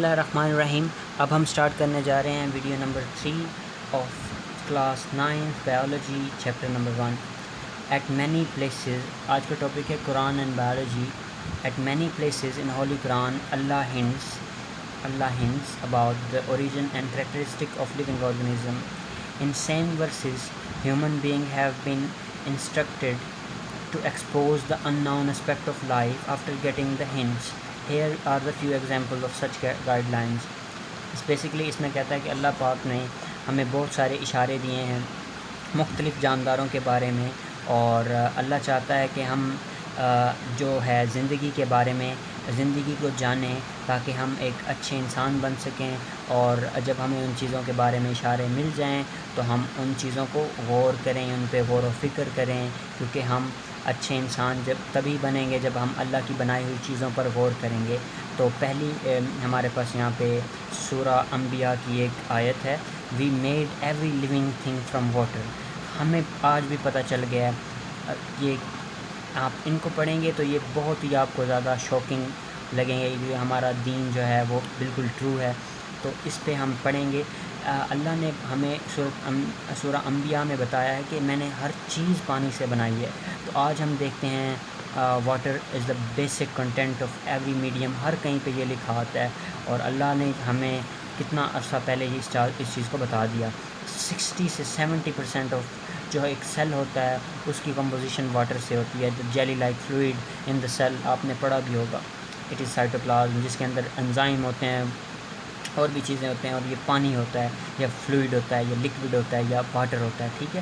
اللہ الرحمن الرحیم. اب ہم سٹارٹ کرنے جا رہے ہیں video number 3 of class 9 biology chapter number 1. At many places, آج کا ٹاپک ہے Quran and biology. At many places in holy Quran Allah hints about the origin and characteristic of living organism. In same verses, human beings have been instructed to expose the unknown aspect of life after getting the hints. Here are the few examples of such guidelines. Basically اس میں کہتا ہے کہ اللہ پاک نے ہمیں بہت سارے اشارے دیے ہیں مختلف جانداروں کے بارے میں، اور اللہ چاہتا ہے کہ ہم جو ہے زندگی کے بارے میں زندگی کو جانیں تاکہ ہم ایک اچھے انسان بن سکیں. اور جب ہمیں ان چیزوں کے بارے میں اشارے مل جائیں تو ہم ان چیزوں کو غور کریں، ان پہ غور و فکر کریں، کیونکہ ہم اچھے انسان جب تبھی بنیں گے جب ہم اللہ کی بنائی ہوئی چیزوں پر غور کریں گے. تو پہلی ہمارے پاس یہاں پہ سورہ انبیاء کی ایک آیت ہے، we made every living thing from water. ہمیں آج بھی پتہ چل گیا ہے، یہ آپ ان کو پڑھیں گے تو یہ بہت ہی آپ کو زیادہ شاکنگ لگیں گے. یہ ہمارا دین جو ہے وہ بالکل ٹرو ہے، تو اس پہ ہم پڑھیں گے. اللہ نے ہمیں سورہ انبیاء میں بتایا ہے کہ میں نے ہر چیز پانی سے بنائی ہے. تو آج ہم دیکھتے ہیں water is the basic content of every medium, ہر کہیں پہ یہ لکھا ہوتا ہے، اور اللہ نے ہمیں کتنا عرصہ پہلے اس چیز کو بتا دیا. 60 سے 70% آف جو ایک سیل ہوتا ہے اس کی کمپوزیشن واٹر سے ہوتی ہے. جیلی لائک فلوئڈ ان دا سیل، آپ نے پڑھا بھی ہوگا. اٹ از سائٹوپلازم، جس کے اندر انزائم ہوتے ہیں اور بھی چیزیں ہوتے ہیں، اور یہ پانی ہوتا ہے یا فلوئڈ ہوتا ہے یا لکوڈ ہوتا ہے یا واٹر ہوتا ہے. ٹھیک ہے،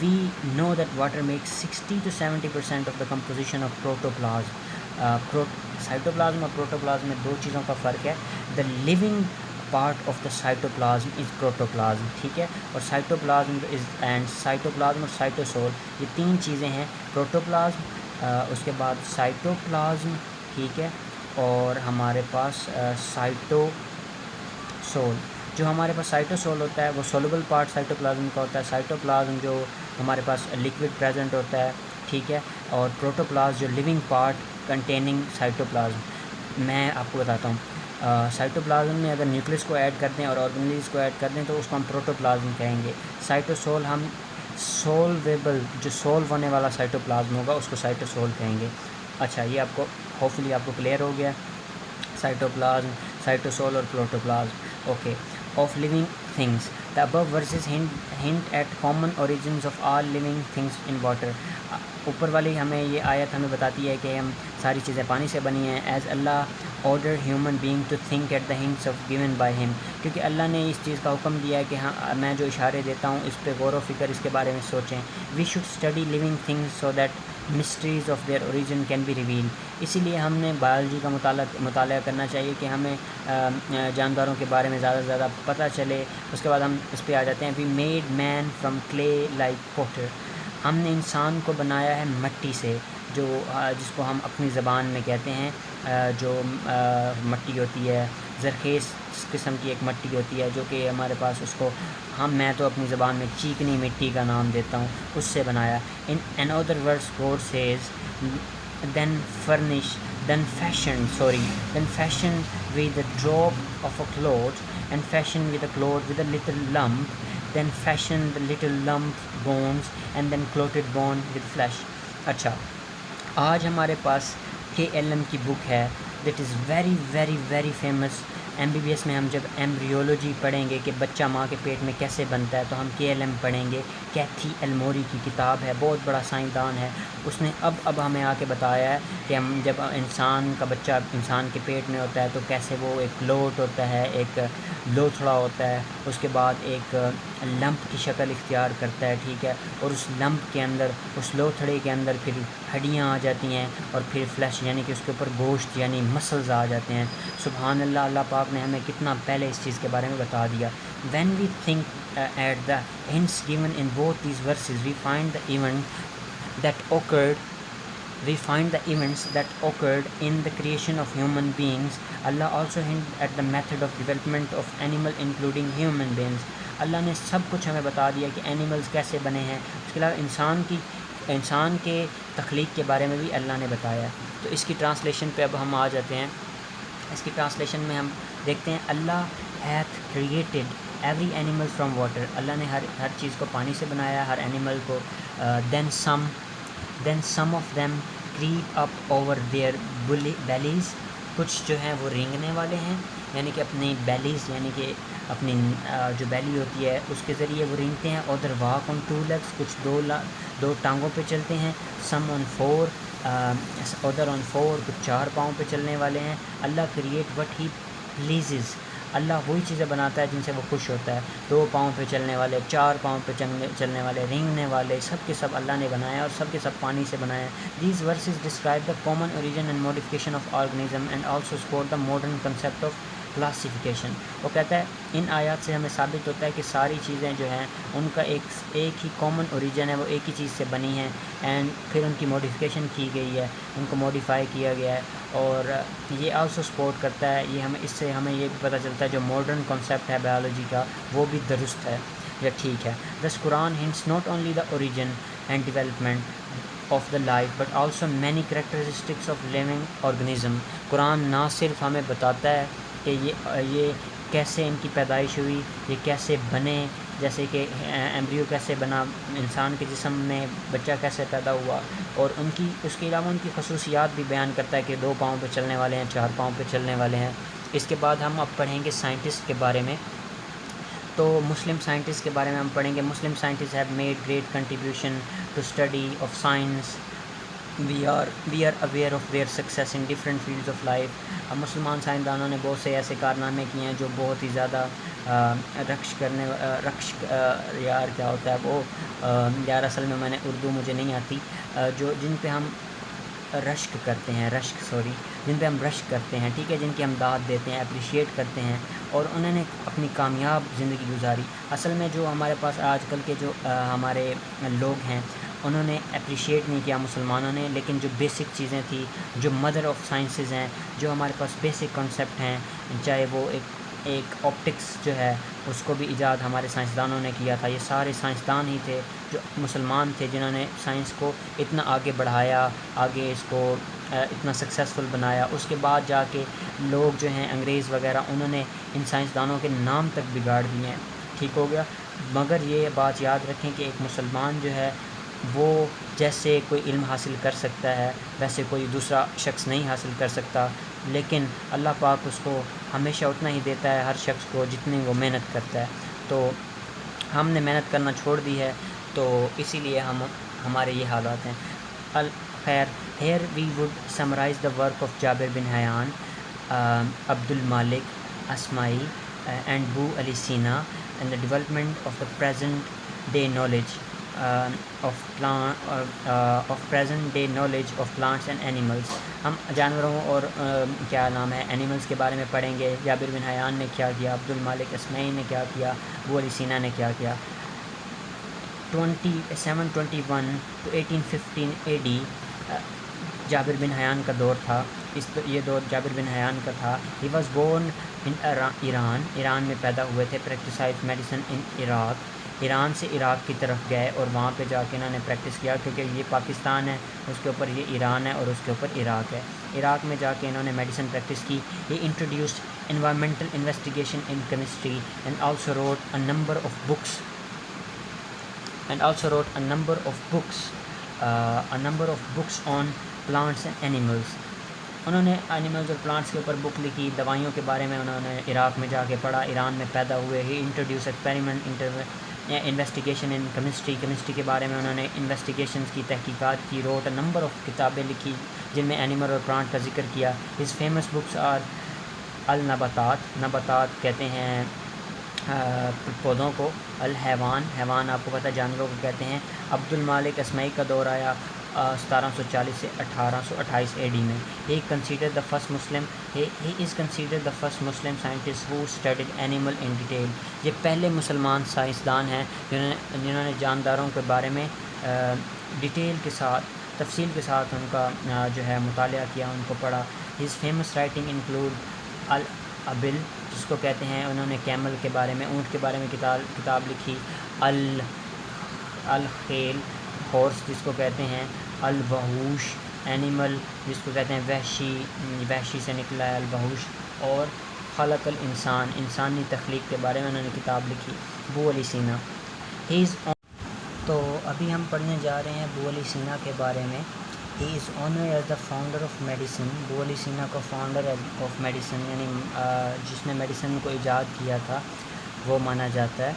we know that water makes 60 to 70% of the composition of protoplasm. Cytoplasm اور پروٹوپلازم میں دو چیزوں کا فرق ہے. The living part of the cytoplasm is protoplasm. ٹھیک ہے، اور سائٹوپلازم اینڈ سائٹوپلازم اور سائٹوسول، یہ تین چیزیں ہیں. پروٹوپلازم، اس کے بعد سائٹوپلازم، ٹھیک ہے، اور ہمارے پاس سائٹوسول. جو ہمارے پاس سائٹوسول ہوتا ہے وہ سولوبل پارٹ سائٹوپلازم کا ہوتا ہے. سائٹوپلازم جو ہمارے پاس لکوڈ پریزنٹ ہوتا ہے، ٹھیک ہے، اور پروٹوپلازم جو لیونگ پارٹ کنٹیننگ سائٹوپلازم. میں آپ کو بتاتا ہوں، سائٹوپلازم میں اگر نیوکلس کو ایڈ کر دیں اور آرگنیلز کو ایڈ کر دیں تو اس کو ہم پروٹوپلازم کہیں گے. سائٹوسول ہم سولویبل، جو سولو ہونے والا سائٹوپلازم ہوگا اس کو سائٹوسول کہیں گے. اچھا، یہ آپ کو ہوپفلی آپ کو کلیئر ہو گیا. سائٹوپلازم، سائٹوسول اور protoplasm. Okay. Of living things, the above verses hint at common origins of all living things in water. اوپر والی ہمیں یہ آیت ہمیں بتاتی ہے کہ ہم ساری چیزیں پانی سے بنی ہیں. As Allah order human being to think at the hints of given by him. کیونکہ اللہ نے اس چیز کا حکم دیا ہے کہ ہاں میں جو اشارے دیتا ہوں اس پہ غور و فکر، اس کے بارے میں سوچیں. we should study living things so that mysteries of their origin can be revealed. اسی لیے ہم نے بایولوجی کا مطالعہ کرنا چاہیے کہ ہمیں جانداروں کے بارے میں زیادہ سے زیادہ پتہ چلے. اس کے بعد ہم اس پہ آ جاتے ہیں. we made man from clay like potter. ہم نے انسان کو بنایا ہے مٹی سے، جو جس کو ہم اپنی زبان میں کہتے ہیں جو مٹی ہوتی ہے، زرخیز قسم کی ایک مٹی ہوتی ہے جو کہ ہمارے پاس، اس کو میں تو اپنی زبان میں چیکنی مٹی کا نام دیتا ہوں، اس سے بنایا. in another verse God says then fashion with the drop of a cloth, and fashion with a cloth with a little lump, then fashion the little lump bones, and then clotted bone with flesh. اچھا، آج ہمارے پاس KLM کی بک ہے that is very very very famous. MBBS میں ہم جب embryology پڑھیں گے کہ بچہ ماں کے پیٹ میں کیسے بنتا ہے تو ہم KLM پڑھیں گے. کیتھی ایلموری کی کتاب ہے، بہت بڑا سائنسدان ہے. اس نے اب ہمیں آ کے بتایا ہے کہ ہم جب انسان کا بچہ انسان کے پیٹ میں ہوتا ہے تو کیسے وہ ایک لوٹ ہوتا ہے، ایک لوتھڑا ہوتا ہے، اس کے بعد ایک لمپ کی شکل اختیار کرتا ہے. ٹھیک ہے، اور اس لمپ کے اندر، اس لوتھڑے کے اندر پھر ہڈیاں آ جاتی ہیں اور پھر فلیش، یعنی کہ اس کے اوپر گوشت یعنی مسلز آ جاتے ہیں. سبحان اللہ، اللہ پاک نے ہمیں کتنا پہلے اس چیز کے بارے میں بتا دیا. when we think at the hints given in both these verses, we find the events that occurred in the creation of human beings. Allah also hinted at the method of development of animal including human beings. اللہ نے سب کچھ ہمیں بتا دیا کہ animals کیسے بنے ہیں. اس کے علاوہ انسان کے تخلیق کے بارے میں بھی اللہ نے بتایا. تو اس کی ٹرانسلیشن پہ اب ہم آ جاتے ہیں. اس کی ٹرانسلیشن میں ہم دیکھتے ہیں Allah hath created every animal from water, اللہ نے ہر چیز کو پانی سے بنایا، ہر اینیمل کو. Then some of them creep up over their bellies, کچھ جو ہیں وہ رینگنے والے ہیں، یعنی کہ اپنی بیلیز یعنی کہ اپنی جو بیلی ہوتی ہے اس کے ذریعے وہ رینگتے ہیں. ادر واک آن 2 legs، کچھ دو ٹانگوں پہ چلتے ہیں. سم آن 4، ادر آن 4، کچھ 4 پاؤں پہ چلنے والے ہیں. اللہ کریٹ وٹ ہی پلیزز، اللہ وہی چیزیں بناتا ہے جن سے وہ خوش ہوتا ہے. 2 پاؤں پہ چلنے والے، 4 پاؤں پہ چلنے والے، رینگنے والے، سب کے سب اللہ نے بنایا اور سب کے سب پانی سے بنایا. These verses describe the common origin and modification of organism and also support the modern concept of classification. وہ کہتا ہے ان آیات سے ہمیں ثابت ہوتا ہے کہ ساری چیزیں جو ہیں ان کا ایک ہی کامن اوریجن ہے، وہ ایک ہی چیز سے بنی ہیں، اینڈ پھر ان کی موڈیفکیشن کی گئی ہے، ان کو موڈیفائی کیا گیا ہے. اور یہ آلسو سپورٹ کرتا ہے، یہ اس سے ہمیں یہ بھی پتہ چلتا ہے جو ماڈرن کنسیپٹ ہے بایولوجی کا وہ بھی درست ہے یا ٹھیک ہے. This Quran hints not only the origin and development of the life but also many characteristics of living organism. قرآن نہ صرف ہمیں بتاتا ہے کہ یہ کیسے ان کی پیدائش ہوئی، یہ کیسے بنے، جیسے کہ ایمبریو کیسے بنا، انسان کے جسم میں بچہ کیسے پیدا ہوا، اور اس کے علاوہ ان کی خصوصیات بھی بیان کرتا ہے کہ 2 پاؤں پہ چلنے والے ہیں، 4 پاؤں پہ چلنے والے ہیں. اس کے بعد ہم اب پڑھیں گے سائنٹسٹ کے بارے میں. تو مسلم سائنٹسٹ کے بارے میں ہم پڑھیں گے. Muslim scientist have made great contribution to study of science. We are aware of their success in different fields of life. مسلمان سائنسدانوں نے بہت سے ایسے کارنامے کیے ہیں جو بہت ہی زیادہ یار کیا ہوتا ہے وہ یار اصل میں اردو مجھے نہیں آتی، جن پہ ہم رشک کرتے ہیں، جن پہ ہم رشک کرتے ہیں، ٹھیک ہے، جن کی ہم داد دیتے ہیں، اپریشیٹ کرتے ہیں، اور انہوں نے اپنی کامیاب زندگی گزاری. اصل میں جو ہمارے پاس آج کل کے جو ہمارے لوگ ہیں انہوں نے اپریشیٹ نہیں کیا مسلمانوں نے، لیکن جو بیسک چیزیں تھیں، جو مدر آف سائنسز ہیں، جو ہمارے پاس بیسک کنسیپٹ ہیں، چاہے وہ ایک آپٹکس جو ہے اس کو بھی ایجاد ہمارے سائنسدانوں نے کیا تھا. یہ سارے سائنسدان ہی تھے جو مسلمان تھے جنہوں نے سائنس کو اتنا آگے بڑھایا، آگے اس کو اتنا سکسیزفل بنایا. اس کے بعد جا کے لوگ جو ہیں انگریز وغیرہ انہوں نے ان سائنسدانوں کے نام تک بگاڑ دیے ہیں. ٹھیک ہو گیا. مگر یہ بات یاد رکھیں کہ ایک مسلمان جو ہے وہ جیسے کوئی علم حاصل کر سکتا ہے ویسے کوئی دوسرا شخص نہیں حاصل کر سکتا، لیکن اللہ پاک اس کو ہمیشہ اتنا ہی دیتا ہے ہر شخص کو جتنی وہ محنت کرتا ہے. تو ہم نے محنت کرنا چھوڑ دی ہے، تو اسی لیے ہمارے یہ حالات ہیں. خیر، here we would summarize the work of Jabir bin Hayyan, Abdul Malik Asmai and Bu Ali Sina and the development of the present day knowledge of present day knowledge of plants and animals. ہم جانوروں اور کیا نام ہے animals کے بارے میں پڑھیں گے. جابر بن حیان نے کیا کیا، عبد المالک اسمائی نے کیا کیا، ابو علی سینا نے کیا کیا. 721 to 1815 AD جابر بن حیان کا دور تھا. یہ دور جابر بن حیان کا تھا. He was born in Iran میں پیدا ہوئے تھے. پریکٹیسائز میڈیسن ان عراق. ایران سے عراق کی طرف گئے اور وہاں پہ جا کے انہوں نے پریکٹس کیا، کیونکہ یہ پاکستان ہے، اس کے اوپر یہ ایران ہے اور اس کے اوپر عراق ہے. عراق میں جا کے انہوں نے میڈیسن پریکٹس کی. He introduced environmental investigation in chemistry and also wrote a number of books on plants and animals. انہوں نے اینیملز اور پلانٹس کے اوپر بک لکھی. دوائیوں کے بارے میں انہوں نے عراق میں جا کے پڑھا. ایران میں پیدا ہوئے. ہی introduce experiment investigation in chemistry کے بارے میں انہوں نے انویسٹیگیشنز کی، تحقیقات کی. روٹ اے نمبر آف کتابیں لکھی جن میں اینیمل اور پلانٹ کا ذکر کیا. ہز فیمس بکس آر نباتات کہتے ہیں پودوں کو، حیوان آپ کو پتہ جانوروں کو کہتے ہیں. عبد المالک اسمائی کا دور آیا 1740 سے 1828 AD میں. He is considered the first Muslim scientist who studied animal in detail. یہ پہلے مسلمان سائنسدان ہیں جنہوں نے جانداروں کے بارے میں ڈیٹیل کے ساتھ، تفصیل کے ساتھ ان کا جو ہے مطالعہ کیا، ان کو پڑھا. ہز فیمس رائٹنگ انکلوڈ الابل جس کو کہتے ہیں، انہوں نے کیمل کے بارے میں، اونٹ کے بارے میں کتاب لکھی. الخیل ہارس جس کو کہتے ہیں. الوحوش اینیمل جس کو کہتے ہیں وحشی سے نکلا ہے الوحوش. اور خلق الانسان، انسانی تخلیق کے بارے میں انہوں نے کتاب لکھی، ابو علی سینا. ہی از تو ابھی ہم پڑھنے جا رہے ہیں ابو علی سینا کے بارے میں. He is honoured as the founder of medicine. Abu Ali Sina کو فاؤنڈر آف میڈیسن یعنی جس نے میڈیسن کو ایجاد کیا تھا وہ مانا جاتا ہے.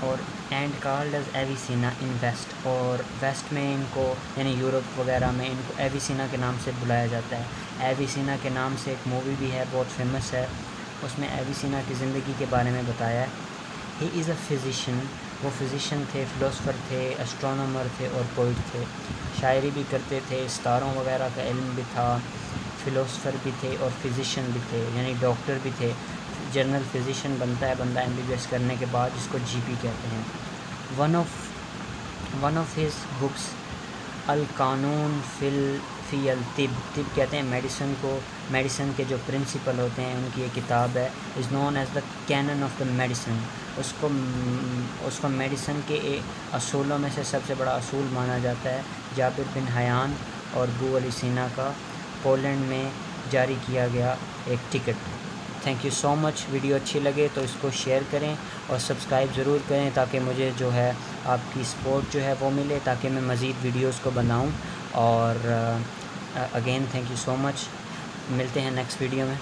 اور and called as Avicenna in West, اور ویسٹ میں ان کو یعنی یورپ وغیرہ میں ان کو ایویسینا کے نام سے بلایا جاتا ہے. ایویسینا کے نام سے ایک مووی بھی ہے بہت فیمس ہے، اس میں ایویسینا کی زندگی کے بارے میں بتایا ہے. ہی از اے فزیشین، وہ فزیشین تھے، فلاسفر تھے، اسٹرونومر تھے اور پوئٹ تھے. شاعری بھی کرتے تھے، ستاروں وغیرہ کا علم بھی تھا، فلاسفر بھی تھے اور فزیشین بھی تھے یعنی ڈاکٹر بھی تھے. جنرل فزیشین بنتا ہے بندہ MBBS کرنے کے بعد، جس کو GP کہتے ہیں. ون آف ہز بکس القانون فی الطب، طب کہتے ہیں میڈیسن کو، میڈیسن کے جو پرنسپل ہوتے ہیں ان کی یہ کتاب ہے. Is known as the canon of the medicine. اس کو میڈیسن کے اصولوں میں سے سب سے بڑا اصول مانا جاتا ہے. جابر بن حیان اور ابو علی سینا کا پولینڈ میں جاری کیا گیا ایک ticket. Thank you so much. Video اچھی لگے تو اس کو شیئر کریں اور سبسکرائب ضرور کریں تاکہ مجھے جو ہے آپ کی سپورٹ جو ہے وہ ملے، تاکہ میں مزید ویڈیوز کو بناؤں. اور اگین تھینک یو سو مچ. ملتے ہیں نیکسٹ ویڈیو میں.